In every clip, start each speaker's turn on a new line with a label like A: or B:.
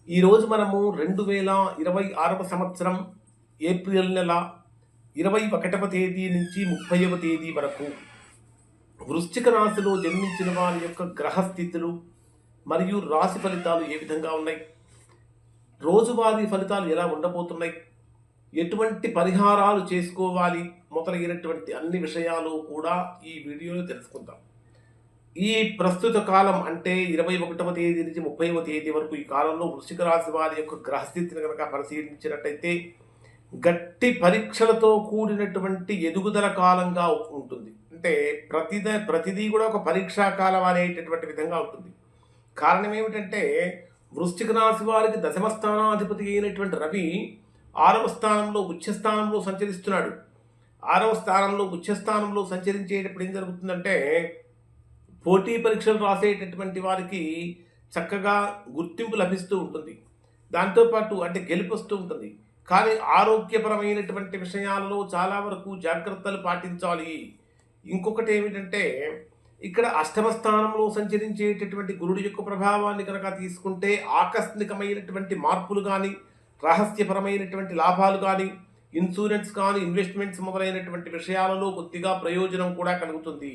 A: ఈరోజు మనము 2026వ సంవత్సరం ఏప్రిల్ నెల 21వ తేదీ నుంచి 30వ తేదీ వరకు వృశ్చిక రాశిలో జన్మించిన వారి యొక్క గ్రహస్థితులు మరియు రాశి ఫలితాలు ఏ విధంగా ఉన్నాయి, రోజువారీ ఫలితాలు ఎలా ఉండబోతున్నాయి, ఎటువంటి పరిహారాలు చేసుకోవాలి మొదలైనటువంటి అన్ని విషయాలు కూడా ఈ వీడియోలో తెలుసుకుందాం. ఈ ప్రస్తుత కాలం అంటే 21వ తేదీ నుంచి 30వ తేదీ వరకు ఈ కాలంలో వృశ్చిక రాశి వారి యొక్క గ్రహస్థితిని కనుక పరిశీలించినట్టయితే గట్టి పరీక్షలతో కూడినటువంటి ఎదుగుదల కాలంగా ఉంటుంది. అంటే ప్రతిదీ కూడా ఒక పరీక్షా కాలం అనేటటువంటి విధంగా ఉంటుంది. కారణం ఏమిటంటే వృశ్చిక రాశి వారికి దశమ స్థానాధిపతి అయినటువంటి రవి 6వ స్థానంలో ఉచ్చస్థానంలో సంచరిస్తున్నాడు. 6వ స్థానంలో ఉచ్చస్థానంలో సంచరించేటప్పుడు ఏం జరుగుతుందంటే పోటీ పరీక్షలు రాసేటటువంటి వారికి చక్కగా గుర్తింపు లభిస్తూ ఉంటుంది. దాంతోపాటు అంటే గెలుపు వస్తూ ఉంటుంది. కానీ ఆరోగ్యపరమైనటువంటి విషయాలలో చాలా వరకు జాగ్రత్తలు పాటించాలి. ఇంకొకటి ఏమిటంటే ఇక్కడ అష్టమ స్థానంలో సంచరించేటటువంటి గురుడి యొక్క ప్రభావాన్ని కనుక తీసుకుంటే ఆకస్మికమైనటువంటి మార్పులు కానీ, రహస్యపరమైనటువంటి లాభాలు కానీ, ఇన్సూరెన్స్ కానీ, ఇన్వెస్ట్మెంట్స్ మొదలైనటువంటి విషయాలలో కొద్దిగా ప్రయోజనం కూడా కలుగుతుంది.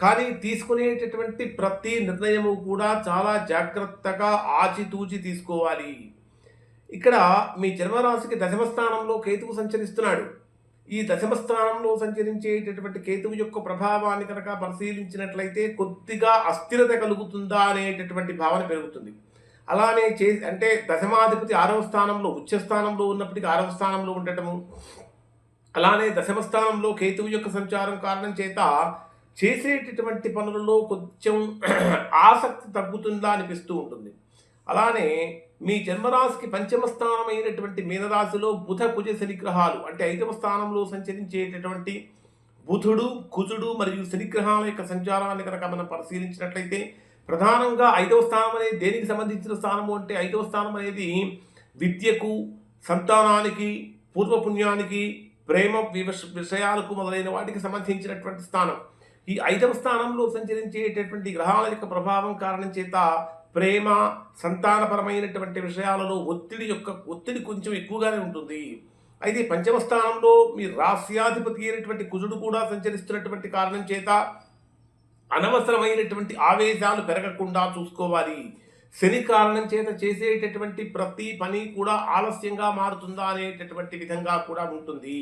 A: కానీ తీసుకునేటటువంటి ప్రతి నిర్ణయము కూడా చాలా జాగ్రత్తగా ఆచితూచి తీసుకోవాలి. ఇక్కడ మీ జన్మరాశికి దశమ స్థానంలో కేతువు సంచరిస్తున్నాడు. ఈ దశమ స్థానంలో సంచరించేటటువంటి కేతువు యొక్క ప్రభావాన్ని కనుక పరిశీలించినట్లయితే కొద్దిగా అస్థిరత కలుగుతుందా అనేటటువంటి భావన పెరుగుతుంది. అలానే అంటే దశమాధిపతి 6వ స్థానంలో ఉచ్చస్థానంలో ఉన్నప్పటికీ 6వ స్థానంలో ఉండటము, అలానే దశమ స్థానంలో కేతువు యొక్క సంచారం కారణం చేత చేసేటటువంటి పనులలో కొంచెం ఆసక్తి తగ్గుతుందా అనిపిస్తూ ఉంటుంది. అలానే మీ జన్మరాశికి పంచమ స్థానం అయినటువంటి మీనరాశిలో బుధ కుజ శనిగ్రహాలు అంటే 5వ స్థానంలో సంచరించేటటువంటి బుధుడు, కుజుడు మరియు శనిగ్రహాల యొక్క సంచారాన్ని కనుక మనం పరిశీలించినట్లయితే ప్రధానంగా 5వ స్థానం అనేది దేనికి సంబంధించిన స్థానము అంటే 5వ స్థానం అనేది విద్యకు, సంతానానికి, పూర్వపుణ్యానికి, ప్రేమ విషయాలకు మొదలైన వాటికి సంబంధించినటువంటి స్థానం. ఈ 5వ స్థానంలో సంచరించేటటువంటి గ్రహాల యొక్క ప్రభావం కారణం చేత ప్రేమ, సంతానపరమైనటువంటి విషయాలలో ఒత్తిడి కొంచెం ఎక్కువగానే ఉంటుంది. అయితే పంచమ స్థానంలో మీ రాశ్యాధిపతి అయినటువంటి కుజుడు కూడా సంచరిస్తున్నటువంటి కారణం చేత అనవసరమైనటువంటి ఆవేశాలు పెరగకుండా చూసుకోవాలి. శని కారణం చేత చేసేటటువంటి ప్రతి పని కూడా ఆలస్యంగా మారుతుందా అనేటటువంటి విధంగా కూడా ఉంటుంది.